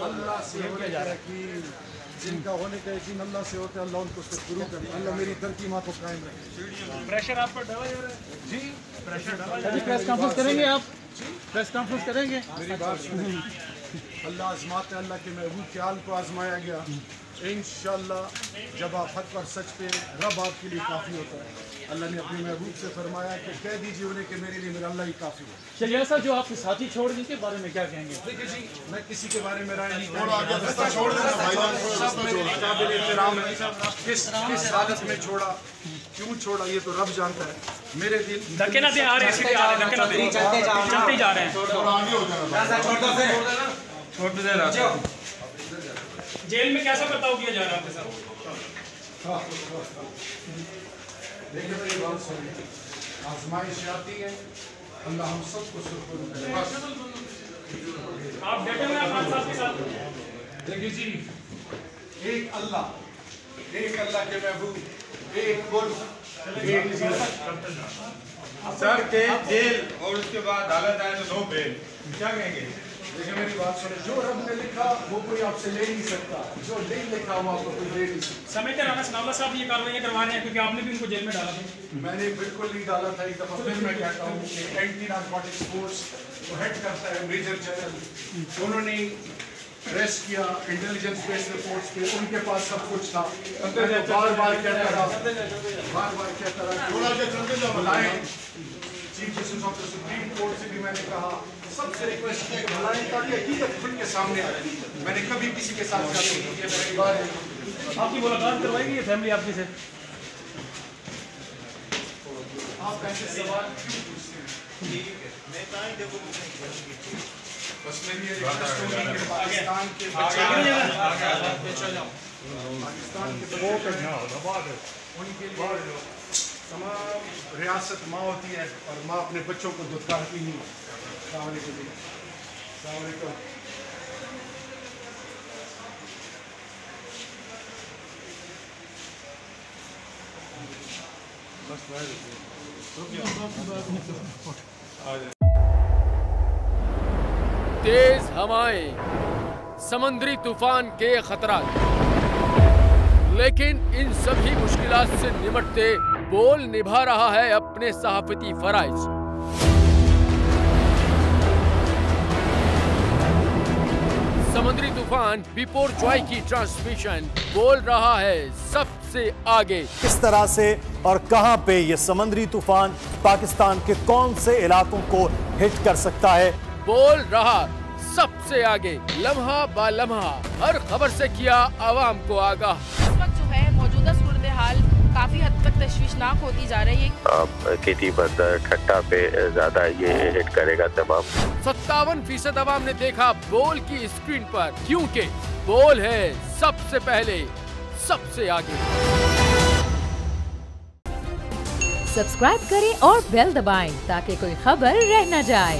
अल्लाह से होने का यकीन, जिनका होने का यकीन अल्लाह से होता है, अल्लाह उनको उससे शुरू करे। अल्लाह मेरी तरकीमात को कायम रखे। प्रेशर आप पर डाला जा रहा है जी, प्रेशर डाला जा रहा है। प्रेस कॉन्फ्रेंस करेंगे आप? प्रेस कॉन्फ्रेंस करेंगे? मेरी बात सुनिए। अल्लाह आजमाते, अल्लाह के महबूब के हाल को आजमाया गया। इंशाअल्लाह जब आप हक पर सच पे, रब आपके लिए काफ़ी होता है। अल्लाह ने अपने महबूब से फरमाया कि कह दीजिए उन्हें कि मेरे लिए मेरा अल्लाह ही काफ़ी है। चलिए सर, जो आपके साथी छोड़ दी के बारे में क्या कहेंगे? देखिए जी, मैं किसी के बारे में राय नहीं दूंगा। सब मेरे काबिल एहतराम है। किस हालत में छोड़ा, क्यों छोड़ा, ये तो रब जानता है। मेरे दिल धक्के ना दे, आ रहे हैं सीधे आ रहे हैं, धक्के ना दे, चलते जा रहे हैं। जेल में कैसा बर्ताव किया जा रहा है आपके साथ? देखिए मेरी बात सुनिए, आजमाइश आती है, अल्लाह हम सबको सुकून करे। बस आप डटे हुए हैं अपने साथ के साथ? देखिए जी, एक अल्लाह के महबूब, एक मुल्क, एक सर के जेल और उसके बाद हालत आए तो नो बेल, क्या कहेंगे? देखिए मेरी बात सुनिए, जो रब ने लिखा वो कोई आपसे ले नहीं सकता, जो नहीं लिखा वो आपको कोई ले नहीं सकता। समेत राणा सनावला साहब ये कार्रवाई करवा रहे हैं क्योंकि आपने भी उनको जेल में डाला था। मैंने बिल्कुल नहीं डाला था। एक दफ़ा फिर मैं कहता हूँ कि एंटी नारकोटिक्स फोर्स को हेड करता है मेजर जनरल, उन्होंने अरेस्ट किया इंटेलिजेंस बेस्ड रिपोर्ट्स पे, उनके पास सब कुछ था। बार बार कहता रहा बुलाएं chief justice of the supreme court से भी मैंने कहा, सबसे रिक्वेस्ट की बुलाएं ताकि हकीकत खुल के सामने आए। मैंने कभी किसी के साथ जाती नहीं किया। मेरी बात आपकी मुलाकात करवाएगी ये फैमिली आपकी से? आप ऐसे सवाल क्यों पूछते हैं? बस मेरी ये रिक्वेस्ट होगी कि पाकिस्तान के बच्चे, उनके लिए तमाम रियासत माँ होती है और माँ अपने बच्चों को दुत्कारती नहीं। अस्सलाम वालेकुम। तेज हवाएं, समुद्री तूफान के खतरा, लेकिन इन सभी मुश्किलात से निपटते बोल निभा रहा है अपने सहाफती फराइज। समुद्री तूफान बिपोरजॉय की ट्रांसमिशन बोल रहा है सबसे आगे। किस तरह से और कहां पे ये समुद्री तूफान पाकिस्तान के कौन से इलाकों को हिट कर सकता है, बोल रहा सबसे आगे। लम्हा बा लम्हा हर खबर से किया आवाम को आगाह। इस वक्त जो है मौजूदा सूरत हाल काफी हद तक तशवीशनाक होती जा रही है। केटी बंदर ठट्टा पे ज्यादा ये हिट करेगा तमाम। 57% आवाम ने देखा बोल की स्क्रीन पर, क्योंकि बोल है सबसे पहले सबसे आगे। सब्सक्राइब करें और बेल दबाएं ताकि कोई खबर रह न जाए।